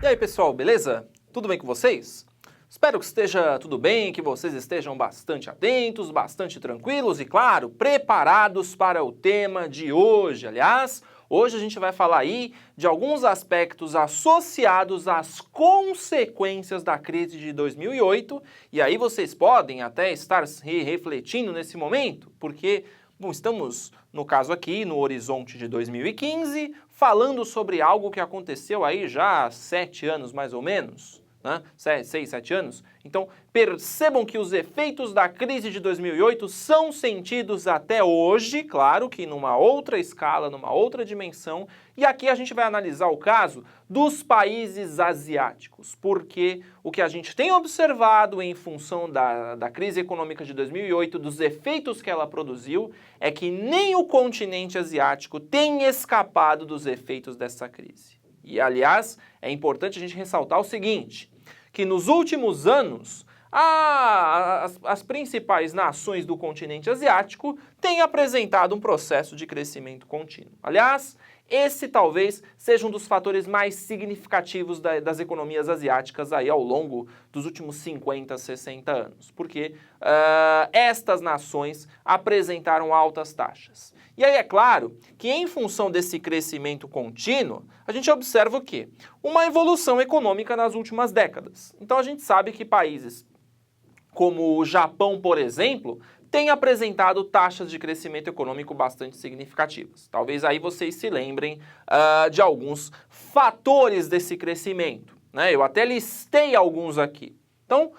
E aí, pessoal, beleza? Tudo bem com vocês? Espero que esteja tudo bem, que vocês estejam bastante atentos, bastante tranquilos e, claro, preparados para o tema de hoje. Aliás, hoje a gente vai falar aí de alguns aspectos associados às consequências da crise de 2008, e aí vocês podem até estar refletindo nesse momento, porque, bom, estamos, no caso aqui, no horizonte de 2015, falando sobre algo que aconteceu aí já há 7 anos mais ou menos, né? 6, 7 anos. Então, percebam que os efeitos da crise de 2008 são sentidos até hoje, claro que numa outra escala, numa outra dimensão, e aqui a gente vai analisar o caso dos países asiáticos, porque o que a gente tem observado em função da crise econômica de 2008, dos efeitos que ela produziu, é que nem o continente asiático tem escapado dos efeitos dessa crise. E, aliás, é importante a gente ressaltar o seguinte, que nos últimos anos, as principais nações do continente asiático têm apresentado um processo de crescimento contínuo. Aliás, esse talvez seja um dos fatores mais significativos das economias asiáticas aí ao longo dos últimos 50, 60 anos, porque estas nações apresentaram altas taxas. E aí é claro que em função desse crescimento contínuo, a gente observa o quê? Uma evolução econômica nas últimas décadas. Então a gente sabe que países como o Japão, por exemplo, têm apresentado taxas de crescimento econômico bastante significativas. Talvez aí vocês se lembrem de alguns fatores desse crescimento, né? Eu até listei alguns aqui. Então,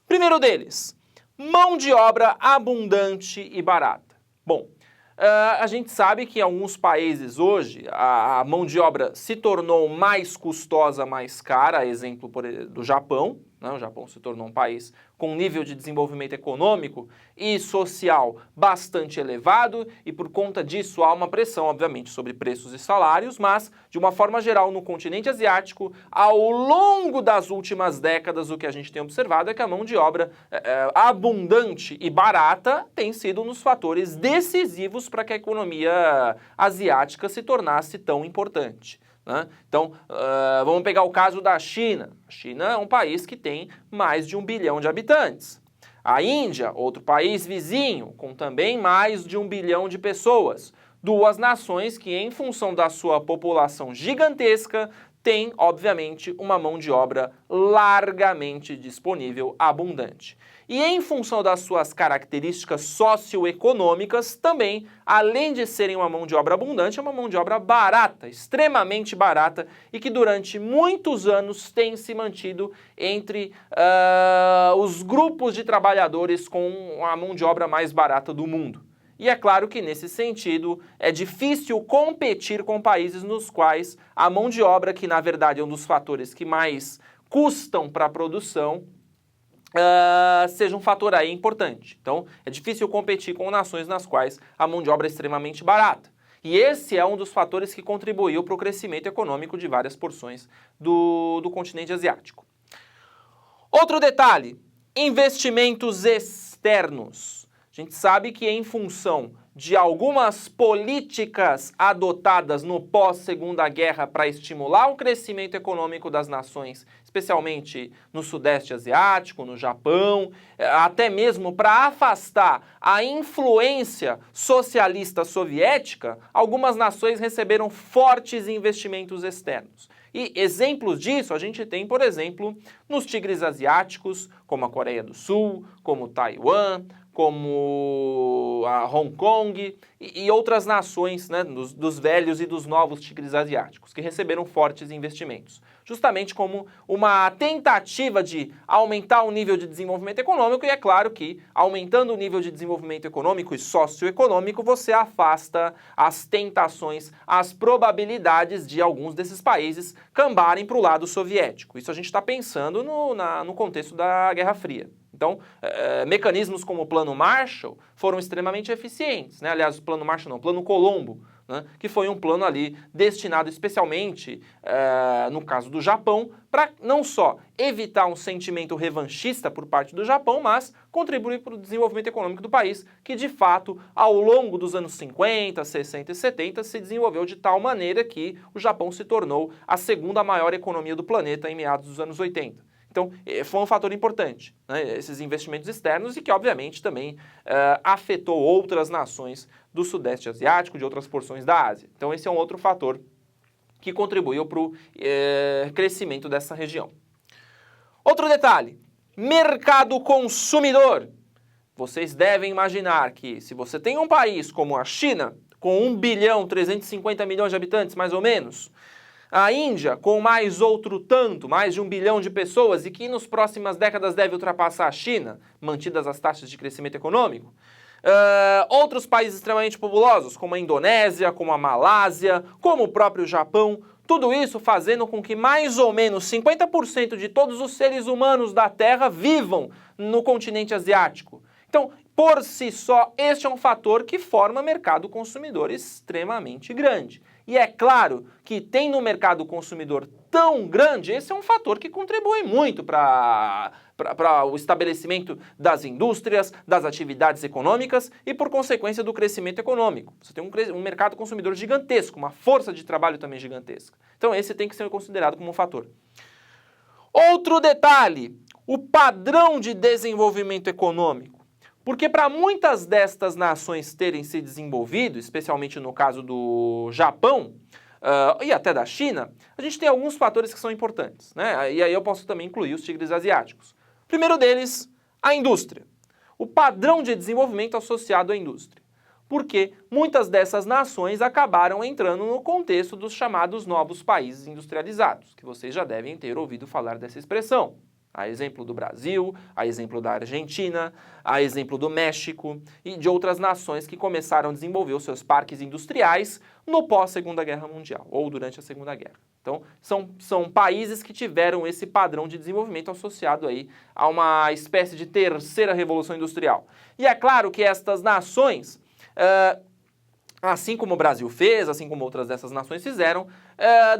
primeiro deles, mão de obra abundante e barata. Bom, a gente sabe que em alguns países hoje a mão de obra se tornou mais custosa, mais cara, exemplo do Japão, né? O Japão se tornou um país com um nível de desenvolvimento econômico e social bastante elevado e por conta disso há uma pressão, obviamente, sobre preços e salários, mas de uma forma geral no continente asiático, ao longo das últimas décadas o que a gente tem observado é que a mão de obra abundante e barata tem sido um dos fatores decisivos para que a economia asiática se tornasse tão importante. Então, vamos pegar o caso da China. A China é um país que tem mais de 1 bilhão de habitantes. A Índia, outro país vizinho, com também mais de 1 bilhão de pessoas. Duas nações que, em função da sua população gigantesca, têm, obviamente, uma mão de obra largamente disponível, abundante. E em função das suas características socioeconômicas, também, além de serem uma mão de obra abundante, é uma mão de obra barata, extremamente barata, e que durante muitos anos tem se mantido entre os grupos de trabalhadores com a mão de obra mais barata do mundo. E é claro que, nesse sentido, é difícil competir com países nos quais a mão de obra, que na verdade é um dos fatores que mais custam para a produção, seja um fator aí importante. Então, é difícil competir com nações nas quais a mão de obra é extremamente barata. E esse é um dos fatores que contribuiu para o crescimento econômico de várias porções do continente asiático. Outro detalhe, investimentos externos. A gente sabe que em função de algumas políticas adotadas no pós-Segunda Guerra para estimular o crescimento econômico das nações, especialmente no Sudeste Asiático, no Japão, até mesmo para afastar a influência socialista soviética, algumas nações receberam fortes investimentos externos. E exemplos disso a gente tem, por exemplo, nos tigres asiáticos, como a Coreia do Sul, como Taiwan, como a Hong Kong e outras nações, né, dos velhos e dos novos tigres asiáticos, que receberam fortes investimentos. Justamente como uma tentativa de aumentar o nível de desenvolvimento econômico, e é claro que, aumentando o nível de desenvolvimento econômico e socioeconômico, você afasta as tentações, as probabilidades de alguns desses países cambarem para o lado soviético. Isso a gente está pensando no contexto da Guerra Fria. Então, mecanismos como o Plano Marshall foram extremamente eficientes, né? Aliás, o Plano Marshall não, o Plano Colombo, né, que foi um plano ali destinado especialmente, no caso do Japão, para não só evitar um sentimento revanchista por parte do Japão, mas contribuir para o desenvolvimento econômico do país, que de fato, ao longo dos anos 50, 60 e 70, se desenvolveu de tal maneira que o Japão se tornou a segunda maior economia do planeta em meados dos anos 80. Então, foi um fator importante, né, esses investimentos externos e que, obviamente, também afetou outras nações do Sudeste Asiático, de outras porções da Ásia. Então, esse é um outro fator que contribuiu para o crescimento dessa região. Outro detalhe, mercado consumidor. Vocês devem imaginar que se você tem um país como a China, com 1 bilhão 350 milhões de habitantes, mais ou menos, a Índia, com mais outro tanto, mais de 1 bilhão de pessoas, e que nas próximas décadas deve ultrapassar a China, mantidas as taxas de crescimento econômico. Outros países extremamente populosos, como a Indonésia, como a Malásia, como o próprio Japão, tudo isso fazendo com que mais ou menos 50% de todos os seres humanos da Terra vivam no continente asiático. Então, por si só, este é um fator que forma mercado consumidor extremamente grande. E é claro que tendo um mercado consumidor tão grande, esse é um fator que contribui muito para o estabelecimento das indústrias, das atividades econômicas e, por consequência, do crescimento econômico. Você tem um mercado consumidor gigantesco, uma força de trabalho também gigantesca. Então, esse tem que ser considerado como um fator. Outro detalhe, o padrão de desenvolvimento econômico. Porque para muitas destas nações terem se desenvolvido, especialmente no caso do Japão e até da China, a gente tem alguns fatores que são importantes, né? E aí eu posso também incluir os tigres asiáticos. Primeiro deles, a indústria. O padrão de desenvolvimento associado à indústria. Porque muitas dessas nações acabaram entrando no contexto dos chamados novos países industrializados, que vocês já devem ter ouvido falar dessa expressão. A exemplo do Brasil, a exemplo da Argentina, a exemplo do México e de outras nações que começaram a desenvolver os seus parques industriais no pós-Segunda Guerra Mundial ou durante a Segunda Guerra. Então, são países que tiveram esse padrão de desenvolvimento associado aí a uma espécie de terceira revolução industrial. E é claro que estas nações, assim como o Brasil fez, assim como outras dessas nações fizeram,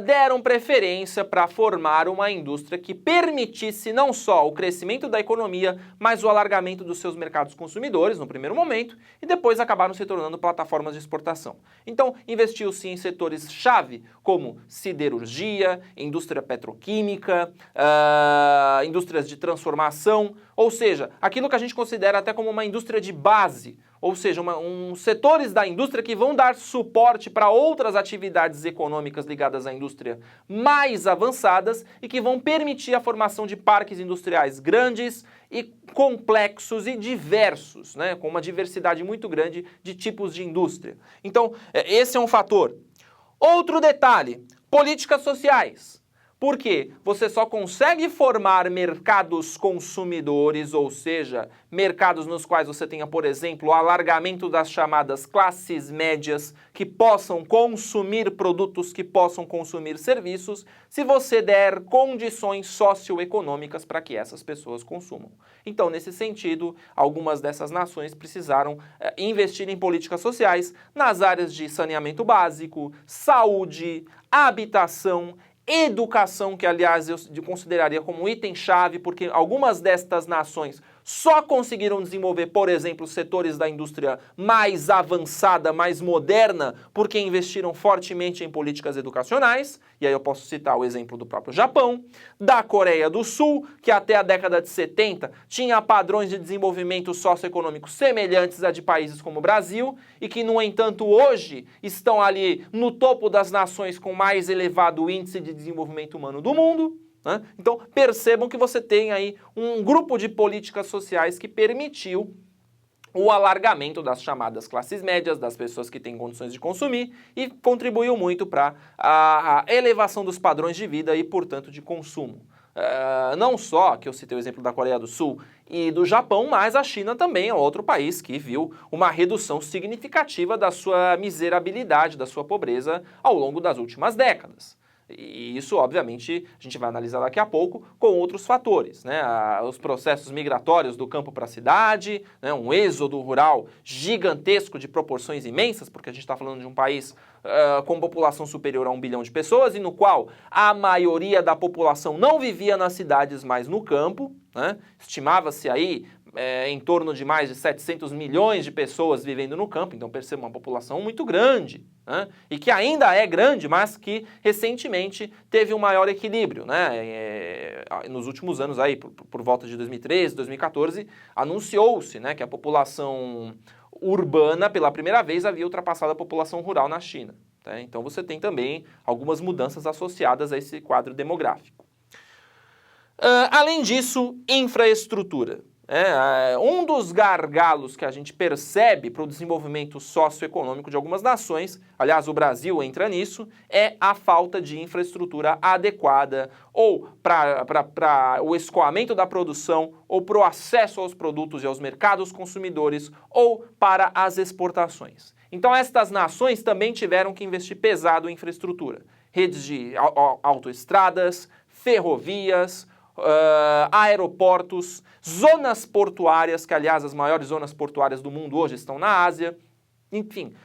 deram preferência para formar uma indústria que permitisse não só o crescimento da economia, mas o alargamento dos seus mercados consumidores no primeiro momento e depois acabaram se tornando plataformas de exportação. Então, investiu-se em setores-chave como siderurgia, indústria petroquímica, indústrias de transformação, ou seja, aquilo que a gente considera até como uma indústria de base, ou seja, setores da indústria que vão dar suporte para outras atividades econômicas ligadas à indústria mais avançadas e que vão permitir a formação de parques industriais grandes e complexos e diversos, né, com uma diversidade muito grande de tipos de indústria. Então, esse é um fator. Outro detalhe, políticas sociais. Porque você só consegue formar mercados consumidores, ou seja, mercados nos quais você tenha, por exemplo, o alargamento das chamadas classes médias que possam consumir produtos, que possam consumir serviços, se você der condições socioeconômicas para que essas pessoas consumam. Então, nesse sentido, algumas dessas nações precisaram investir em políticas sociais nas áreas de saneamento básico, saúde, habitação, educação, que aliás eu consideraria como item-chave, porque algumas destas nações só conseguiram desenvolver, por exemplo, setores da indústria mais avançada, mais moderna, porque investiram fortemente em políticas educacionais, e aí eu posso citar o exemplo do próprio Japão, da Coreia do Sul, que até a década de 70 tinha padrões de desenvolvimento socioeconômico semelhantes a de países como o Brasil, e que, no entanto, hoje estão ali no topo das nações com mais elevado índice de desenvolvimento humano do mundo. Então, percebam que você tem aí um grupo de políticas sociais que permitiu o alargamento das chamadas classes médias, das pessoas que têm condições de consumir e contribuiu muito para a elevação dos padrões de vida e, portanto, de consumo. Não só, que eu citei o exemplo da Coreia do Sul e do Japão, mas a China também é outro país que viu uma redução significativa da sua miserabilidade, da sua pobreza ao longo das últimas décadas. E isso, obviamente, a gente vai analisar daqui a pouco com outros fatores, né? Os processos migratórios do campo para a cidade, né? Um êxodo rural gigantesco de proporções imensas, porque a gente está falando de um país com população superior a 1 bilhão de pessoas e no qual a maioria da população não vivia nas cidades, mas no campo, né? Estimava-se aí em torno de mais de 700 milhões de pessoas vivendo no campo, então perceba, uma população muito grande, né? E que ainda é grande, mas que recentemente teve um maior equilíbrio, né? Nos últimos anos, aí, por volta de 2013, 2014, anunciou-se, né, que a população urbana, pela primeira vez, havia ultrapassado a população rural na China, tá? Então você tem também algumas mudanças associadas a esse quadro demográfico. Além disso, infraestrutura. Um dos gargalos que a gente percebe para o desenvolvimento socioeconômico de algumas nações, aliás, o Brasil entra nisso, é a falta de infraestrutura adequada ou para o escoamento da produção, ou para o acesso aos produtos e aos mercados consumidores, ou para as exportações. Então, estas nações também tiveram que investir pesado em infraestrutura. Redes de autoestradas, ferrovias, aeroportos, zonas portuárias, que aliás as maiores zonas portuárias do mundo hoje estão na Ásia, enfim,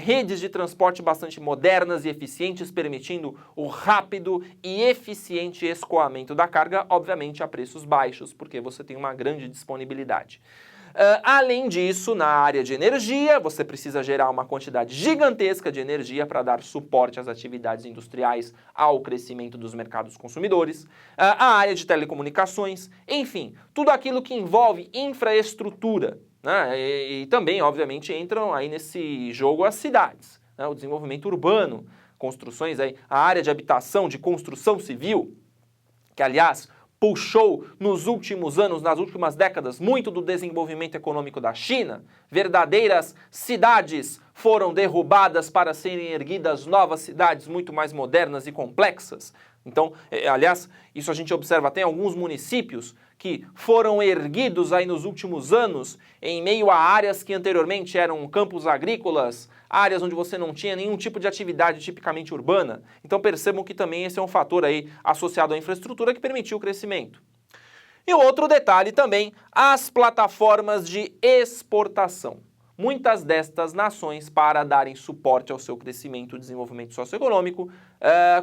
redes de transporte bastante modernas e eficientes, permitindo o rápido e eficiente escoamento da carga, obviamente a preços baixos, porque você tem uma grande disponibilidade. Além disso, na área de energia, você precisa gerar uma quantidade gigantesca de energia para dar suporte às atividades industriais, ao crescimento dos mercados consumidores, a área de telecomunicações, enfim, tudo aquilo que envolve infraestrutura, né? E também, obviamente, entram aí nesse jogo as cidades, né? O desenvolvimento urbano, construções aí, a área de habitação, de construção civil, que aliás puxou nos últimos anos, nas últimas décadas, muito do desenvolvimento econômico da China. Verdadeiras cidades foram derrubadas para serem erguidas novas cidades muito mais modernas e complexas. Então, aliás, isso a gente observa até em alguns municípios que foram erguidos aí nos últimos anos em meio a áreas que anteriormente eram campos agrícolas, áreas onde você não tinha nenhum tipo de atividade tipicamente urbana. Então percebam que também esse é um fator aí associado à infraestrutura que permitiu o crescimento. E outro detalhe também, as plataformas de exportação. Muitas destas nações, para darem suporte ao seu crescimento e desenvolvimento socioeconômico,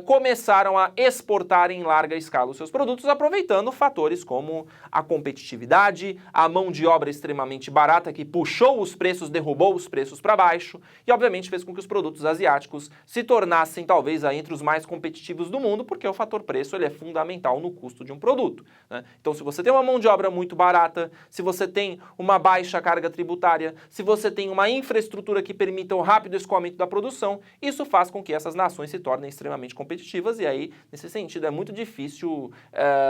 começaram a exportar em larga escala os seus produtos, aproveitando fatores como a competitividade, a mão de obra extremamente barata que puxou os preços, derrubou os preços para baixo e, obviamente, fez com que os produtos asiáticos se tornassem talvez aí entre os mais competitivos do mundo, porque o fator preço ele é fundamental no custo de um produto, né? Então, se você tem uma mão de obra muito barata, se você tem uma baixa carga tributária, se você tem uma infraestrutura que permita o rápido escoamento da produção, isso faz com que essas nações se tornem extremamente competitivas e aí, nesse sentido, é muito difícil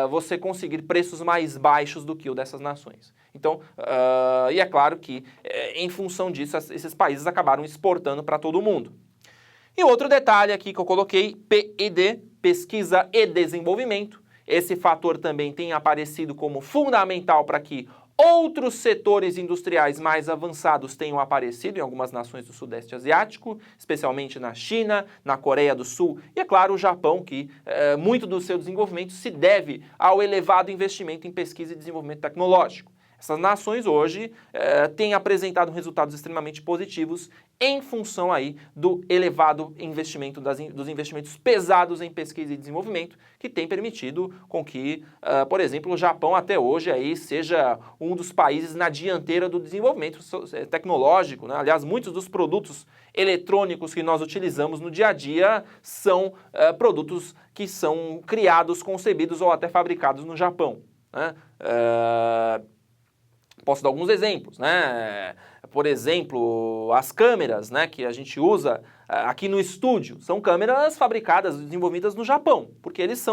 você conseguir preços mais baixos do que o dessas nações. Então, e é claro que, em função disso, esses países acabaram exportando para todo mundo. E outro detalhe aqui que eu coloquei, P&D, Pesquisa e Desenvolvimento. Esse fator também tem aparecido como fundamental para que outros setores industriais mais avançados tenham aparecido em algumas nações do Sudeste Asiático, especialmente na China, na Coreia do Sul e, é claro, o Japão, que muito do seu desenvolvimento se deve ao elevado investimento em pesquisa e desenvolvimento tecnológico. Essas nações hoje têm apresentado resultados extremamente positivos em função aí do elevado investimento, dos investimentos pesados em pesquisa e desenvolvimento, que tem permitido com que, por exemplo, o Japão até hoje aí seja um dos países na dianteira do desenvolvimento tecnológico, né? Aliás, muitos dos produtos eletrônicos que nós utilizamos no dia a dia são produtos que são criados, concebidos ou até fabricados no Japão, né? Posso dar alguns exemplos, né? Por exemplo, as câmeras, né, que a gente usa aqui no estúdio são câmeras fabricadas, desenvolvidas no Japão, porque eles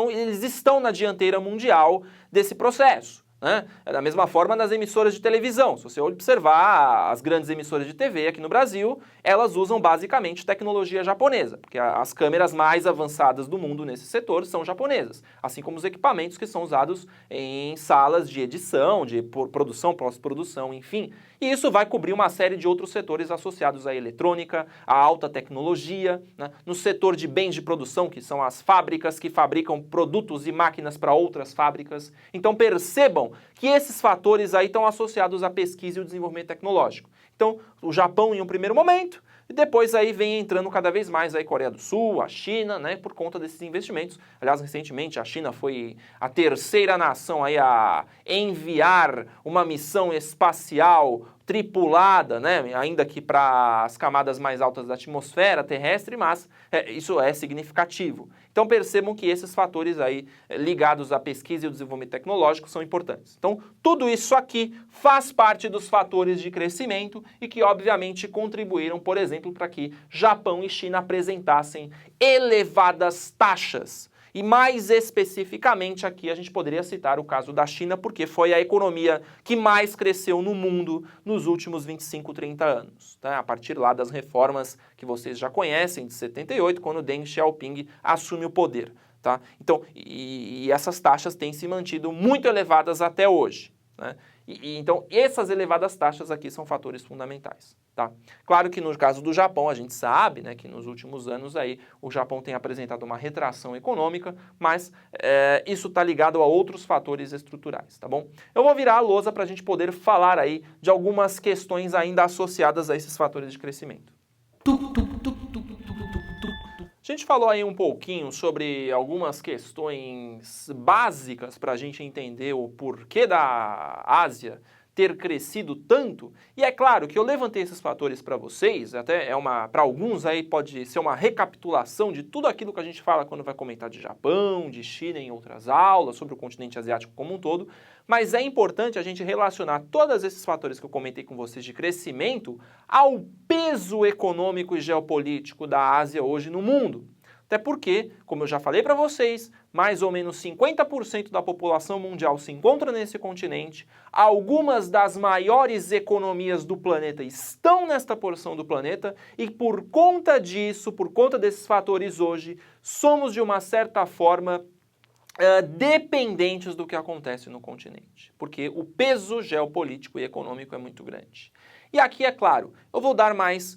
estão na dianteira mundial desse processo, né? Da mesma forma nas emissoras de televisão. Se você observar as grandes emissoras de TV aqui no Brasil, elas usam basicamente tecnologia japonesa, porque as câmeras mais avançadas do mundo nesse setor são japonesas, assim como os equipamentos que são usados em salas de edição, de produção, pós-produção, enfim. E isso vai cobrir uma série de outros setores associados à eletrônica, à alta tecnologia, né? No setor de bens de produção, que são as fábricas que fabricam produtos e máquinas para outras fábricas. Então percebam que esses fatores aí estão associados à pesquisa e o desenvolvimento tecnológico. Então, o Japão em um primeiro momento, e depois aí vem entrando cada vez mais a Coreia do Sul, a China, né, por conta desses investimentos. Aliás, recentemente a China foi a terceira nação aí a enviar uma missão espacial tripulada, né, ainda que para as camadas mais altas da atmosfera terrestre, mas isso é significativo. Então percebam que esses fatores aí ligados à pesquisa e ao desenvolvimento tecnológico são importantes. Então tudo isso aqui faz parte dos fatores de crescimento e que obviamente contribuíram, por exemplo, para que Japão e China apresentassem elevadas taxas. E mais especificamente aqui a gente poderia citar o caso da China, porque foi a economia que mais cresceu no mundo nos últimos 25, 30 anos. Tá? A partir lá das reformas que vocês já conhecem, de 78, quando Deng Xiaoping assume o poder. Tá? Então, e essas taxas têm se mantido muito elevadas até hoje. Né? Então, essas elevadas taxas aqui são fatores fundamentais. Tá? Claro que no caso do Japão, a gente sabe, né, que nos últimos anos aí, o Japão tem apresentado uma retração econômica, mas isso está ligado a outros fatores estruturais, tá bom? Eu vou virar a lousa para a gente poder falar aí de algumas questões ainda associadas a esses fatores de crescimento. A gente falou aí um pouquinho sobre algumas questões básicas para a gente entender o porquê da Ásia ter crescido tanto, e é claro que eu levantei esses fatores para vocês, até para alguns aí pode ser uma recapitulação de tudo aquilo que a gente fala quando vai comentar de Japão, de China em outras aulas, sobre o continente asiático como um todo, mas é importante a gente relacionar todos esses fatores que eu comentei com vocês de crescimento ao peso econômico e geopolítico da Ásia hoje no mundo. Até porque, como eu já falei para vocês, mais ou menos 50% da população mundial se encontra nesse continente, algumas das maiores economias do planeta estão nesta porção do planeta e por conta disso, por conta desses fatores hoje, somos de uma certa forma dependentes do que acontece no continente, porque o peso geopolítico e econômico é muito grande. E aqui, é claro, eu vou dar mais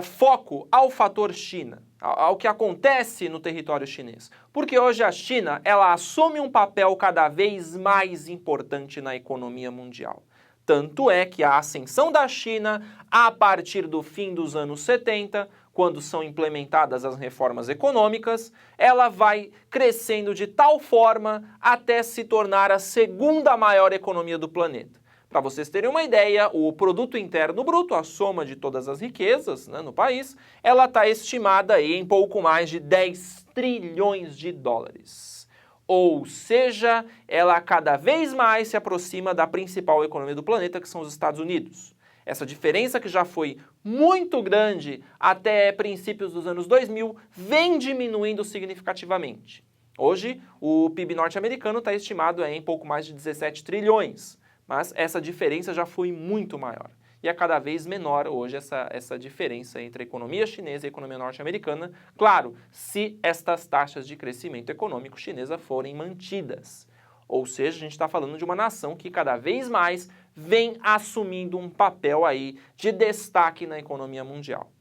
foco ao fator China, ao que acontece no território chinês. Porque hoje a China, ela assume um papel cada vez mais importante na economia mundial. Tanto é que a ascensão da China, a partir do fim dos anos 70, quando são implementadas as reformas econômicas, ela vai crescendo de tal forma até se tornar a segunda maior economia do planeta. Para vocês terem uma ideia, o produto interno bruto, a soma de todas as riquezas, né, no país, ela está estimada aí em pouco mais de 10 trilhões de dólares. Ou seja, ela cada vez mais se aproxima da principal economia do planeta, que são os Estados Unidos. Essa diferença, que já foi muito grande até princípios dos anos 2000, vem diminuindo significativamente. Hoje, o PIB norte-americano está estimado em pouco mais de 17 trilhões. Mas essa diferença já foi muito maior. E é cada vez menor hoje essa diferença entre a economia chinesa e a economia norte-americana, claro, se estas taxas de crescimento econômico chinesa forem mantidas. Ou seja, a gente está falando de uma nação que cada vez mais vem assumindo um papel aí de destaque na economia mundial.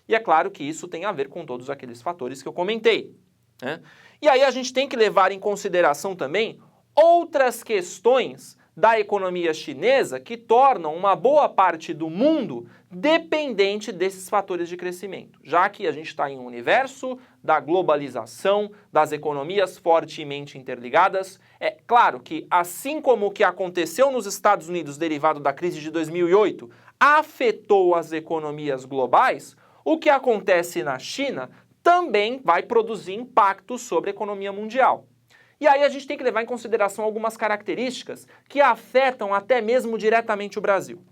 E é claro que isso tem a ver com todos aqueles fatores que eu comentei, né? E aí a gente tem que levar em consideração também outras questões da economia chinesa que tornam uma boa parte do mundo dependente desses fatores de crescimento, já que a gente está em um universo da globalização, das economias fortemente interligadas. É claro que, assim como o que aconteceu nos Estados Unidos derivado da crise de 2008 afetou as economias globais, o que acontece na China também vai produzir impactos sobre a economia mundial. E aí a gente tem que levar em consideração algumas características que afetam até mesmo diretamente o Brasil.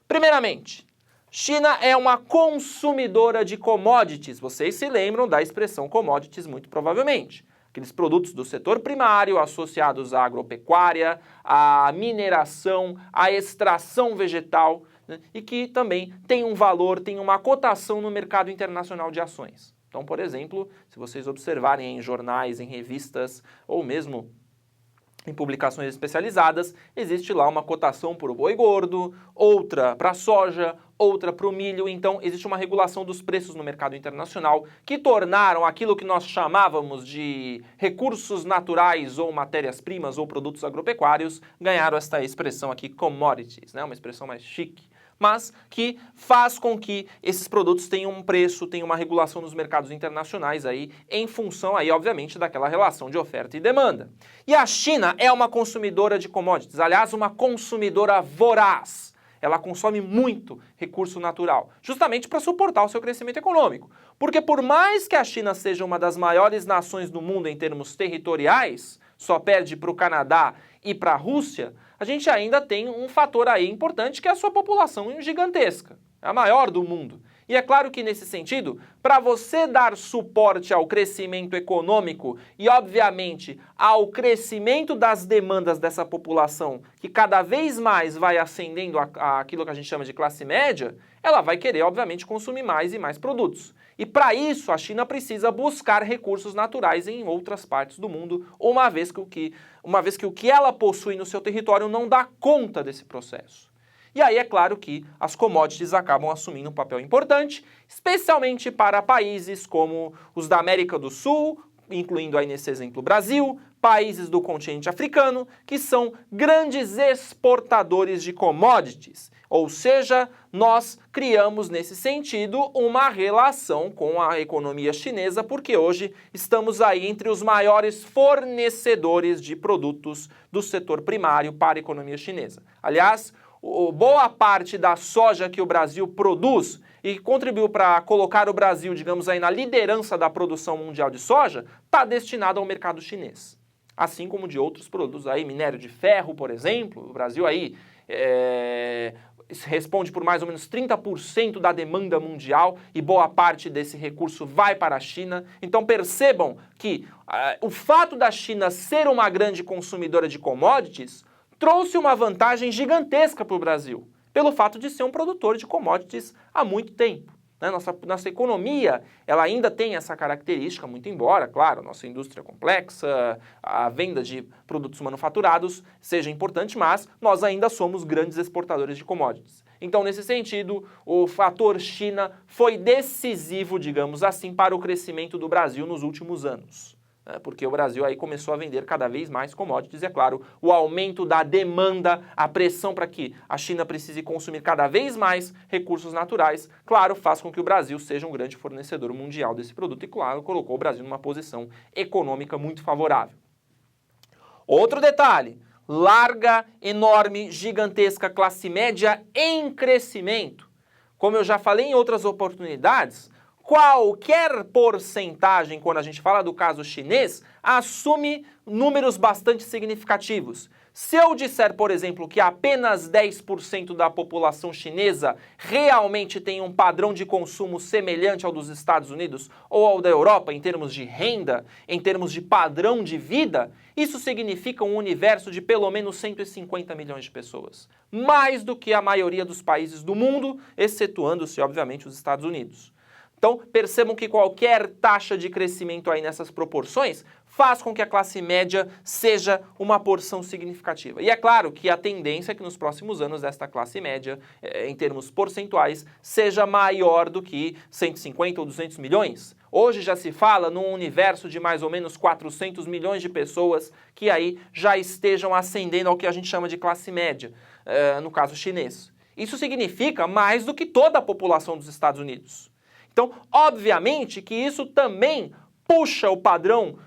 Primeiramente, China é uma consumidora de commodities. Vocês se lembram da expressão commodities muito provavelmente. aqueles produtos do setor primário associados à agropecuária, à mineração, à extração vegetal, né, e que também tem um valor, tem uma cotação no mercado internacional de ações. Então, por exemplo, se vocês observarem em jornais, em revistas ou mesmo em publicações especializadas, existe lá uma cotação para o boi gordo, outra para a soja, outra para o milho. Então, existe uma regulação dos preços no mercado internacional que tornaram aquilo que nós chamávamos de recursos naturais ou matérias-primas ou produtos agropecuários, ganharam esta expressão aqui, commodities, né? Uma expressão mais chique, mas que faz com que esses produtos tenham um preço, tenham uma regulação nos mercados internacionais aí, em função aí, obviamente, daquela relação de oferta e demanda. E a China é uma consumidora de commodities, aliás, uma consumidora voraz. Ela consome muito recurso natural, justamente para suportar o seu crescimento econômico. Porque por mais que a China seja uma das maiores nações do mundo em termos territoriais, só perde para o Canadá e para a Rússia, a gente ainda tem um fator aí importante que é a sua população gigantesca, é a maior do mundo. E é claro que nesse sentido, para você dar suporte ao crescimento econômico e obviamente ao crescimento das demandas dessa população, que cada vez mais vai ascendendo aquilo que a gente chama de classe média, ela vai querer obviamente consumir mais e mais produtos. E para isso a China precisa buscar recursos naturais em outras partes do mundo, uma vez que o que ela possui no seu território não dá conta desse processo. E aí é claro que as commodities acabam assumindo um papel importante, especialmente para países como os da América do Sul, incluindo aí nesse exemplo o Brasil, países do continente africano, que são grandes exportadores de commodities. Ou seja, nós criamos nesse sentido uma relação com a economia chinesa, porque hoje estamos aí entre os maiores fornecedores de produtos do setor primário para a economia chinesa. Aliás, boa parte da soja que o Brasil produz e contribuiu para colocar o Brasil, digamos aí, na liderança da produção mundial de soja, está destinado ao mercado chinês. Assim como de outros produtos aí, minério de ferro, por exemplo, o Brasil aí responde por mais ou menos 30% da demanda mundial e boa parte desse recurso vai para a China. Então percebam que o fato da China ser uma grande consumidora de commodities trouxe uma vantagem gigantesca para o Brasil, pelo fato de ser um produtor de commodities há muito tempo. Né? Nossa economia ela ainda tem essa característica, muito embora, claro, nossa indústria complexa, a venda de produtos manufaturados seja importante, mas nós ainda somos grandes exportadores de commodities. Então, nesse sentido, o fator China foi decisivo, digamos assim, para o crescimento do Brasil nos últimos anos. Porque o Brasil aí começou a vender cada vez mais commodities e, é claro, o aumento da demanda, a pressão para que a China precise consumir cada vez mais recursos naturais, claro, faz com que o Brasil seja um grande fornecedor mundial desse produto e, claro, colocou o Brasil numa posição econômica muito favorável. Outro detalhe, larga, enorme, gigantesca classe média em crescimento. Como eu já falei em outras oportunidades, qualquer porcentagem, quando a gente fala do caso chinês, assume números bastante significativos. Se eu disser, por exemplo, que apenas 10% da população chinesa realmente tem um padrão de consumo semelhante ao dos Estados Unidos ou ao da Europa em termos de renda, em termos de padrão de vida, isso significa um universo de pelo menos 150 milhões de pessoas. Mais do que a maioria dos países do mundo, excetuando-se, obviamente, os Estados Unidos. Então, percebam que qualquer taxa de crescimento aí nessas proporções faz com que a classe média seja uma porção significativa. E é claro que a tendência é que nos próximos anos esta classe média, em termos percentuais, seja maior do que 150 ou 200 milhões. Hoje já se fala num universo de mais ou menos 400 milhões de pessoas que aí já estejam ascendendo ao que a gente chama de classe média, no caso chinês. Isso significa mais do que toda a população dos Estados Unidos. Então, obviamente que isso também puxa o padrão,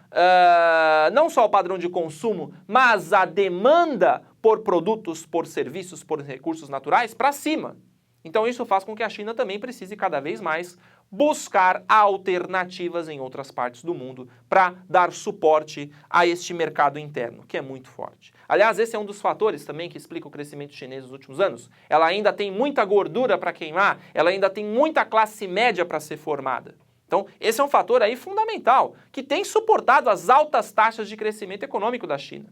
não só o padrão de consumo, mas a demanda por produtos, por serviços, por recursos naturais para cima. Então isso faz com que a China também precise cada vez mais buscar alternativas em outras partes do mundo para dar suporte a este mercado interno, que é muito forte. Aliás, esse é um dos fatores também que explica o crescimento chinês nos últimos anos. Ela ainda tem muita gordura para queimar, ela ainda tem muita classe média para ser formada. Então, esse é um fator aí fundamental, que tem suportado as altas taxas de crescimento econômico da China.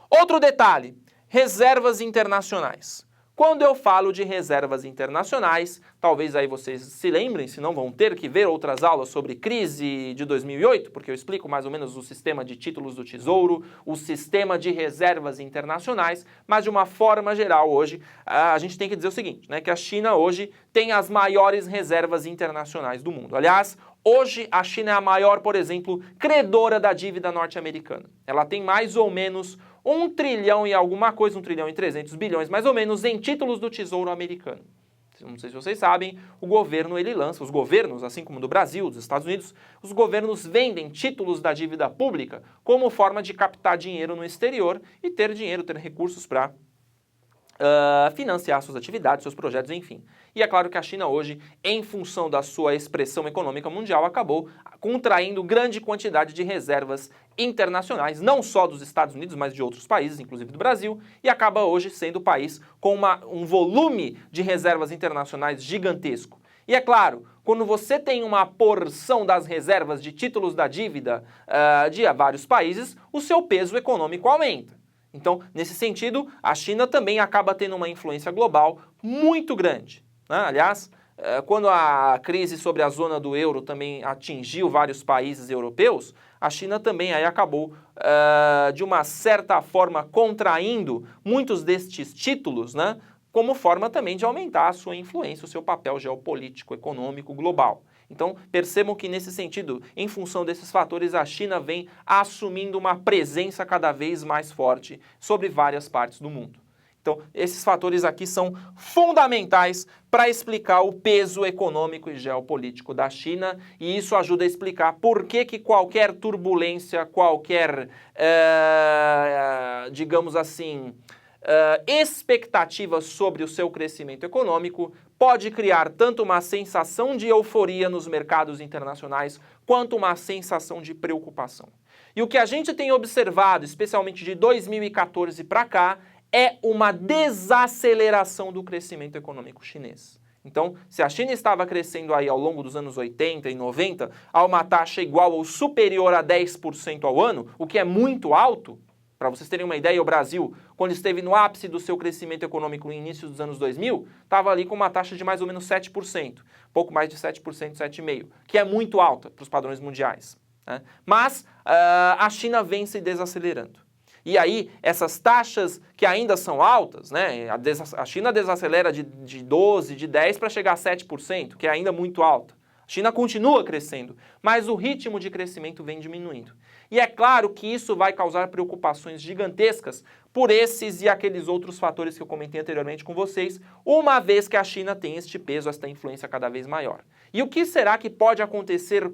Outro detalhe, reservas internacionais. Quando eu falo de reservas internacionais, talvez aí vocês se lembrem, se não vão ter que ver outras aulas sobre crise de 2008, porque eu explico mais ou menos o sistema de títulos do Tesouro, o sistema de reservas internacionais, mas de uma forma geral hoje, a gente tem que dizer o seguinte, né, que a China hoje tem as maiores reservas internacionais do mundo. Aliás, hoje a China é a maior, por exemplo, credora da dívida norte-americana. Ela tem mais ou menos 1 trilhão e alguma coisa, 1 trilhão e 300 bilhões, mais ou menos, em títulos do Tesouro americano. Não sei se vocês sabem, o governo ele lança, os governos, assim como do Brasil, dos Estados Unidos, os governos vendem títulos da dívida pública como forma de captar dinheiro no exterior e ter dinheiro, ter recursos para financiar suas atividades, seus projetos, enfim. E é claro que a China hoje, em função da sua expressão econômica mundial, acabou contraindo grande quantidade de reservas internacionais, não só dos Estados Unidos, mas de outros países, inclusive do Brasil, e acaba hoje sendo o país com um volume de reservas internacionais gigantesco. E é claro, quando você tem uma porção das reservas de títulos da dívida de vários países, o seu peso econômico aumenta. Então, nesse sentido, a China também acaba tendo uma influência global muito grande, né? Aliás, quando a crise sobre a zona do euro também atingiu vários países europeus, a China também aí acabou, de uma certa forma, contraindo muitos destes títulos, né? Como forma também de aumentar a sua influência, o seu papel geopolítico, econômico, global. Então, percebam que nesse sentido, em função desses fatores, a China vem assumindo uma presença cada vez mais forte sobre várias partes do mundo. Então, esses fatores aqui são fundamentais para explicar o peso econômico e geopolítico da China, e isso ajuda a explicar por que qualquer turbulência, qualquer, digamos assim, expectativa sobre o seu crescimento econômico pode criar tanto uma sensação de euforia nos mercados internacionais, quanto uma sensação de preocupação. E o que a gente tem observado, especialmente de 2014 para cá, é uma desaceleração do crescimento econômico chinês. Então, se a China estava crescendo aí ao longo dos anos 80 e 90 a uma taxa igual ou superior a 10% ao ano, o que é muito alto, para vocês terem uma ideia, o Brasil, quando esteve no ápice do seu crescimento econômico no início dos anos 2000, estava ali com uma taxa de mais ou menos 7%, pouco mais de 7%, 7,5%, que é muito alta para os padrões mundiais, né? Mas a China vem se desacelerando. E aí, essas taxas que ainda são altas, né? A China desacelera de 12%, de 10% para chegar a 7%, que é ainda muito alta. A China continua crescendo, mas o ritmo de crescimento vem diminuindo. E é claro que isso vai causar preocupações gigantescas por esses e aqueles outros fatores que eu comentei anteriormente com vocês, uma vez que a China tem este peso, esta influência cada vez maior. E o que será que pode acontecer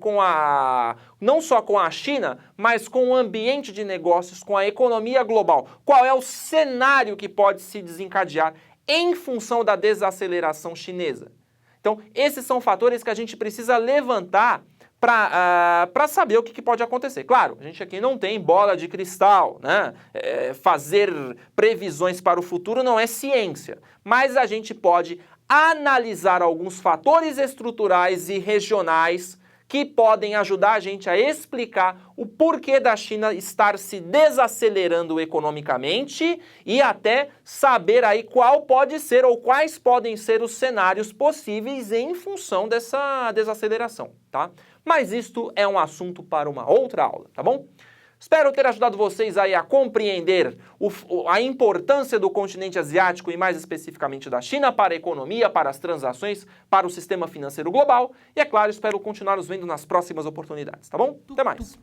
não só com a China, mas com o ambiente de negócios, com a economia global? Qual é o cenário que pode se desencadear em função da desaceleração chinesa? Então, esses são fatores que a gente precisa levantar para saber o que pode acontecer. Claro, a gente aqui não tem bola de cristal, né? Fazer previsões para o futuro não é ciência, mas a gente pode analisar alguns fatores estruturais e regionais que podem ajudar a gente a explicar o porquê da China estar se desacelerando economicamente e até saber aí qual pode ser ou quais podem ser os cenários possíveis em função dessa desaceleração, tá? Mas isto é um assunto para uma outra aula, tá bom? Espero ter ajudado vocês aí a compreender a importância do continente asiático e mais especificamente da China para a economia, para as transações, para o sistema financeiro global. E é claro, espero continuar nos vendo nas próximas oportunidades, tá bom? Até mais!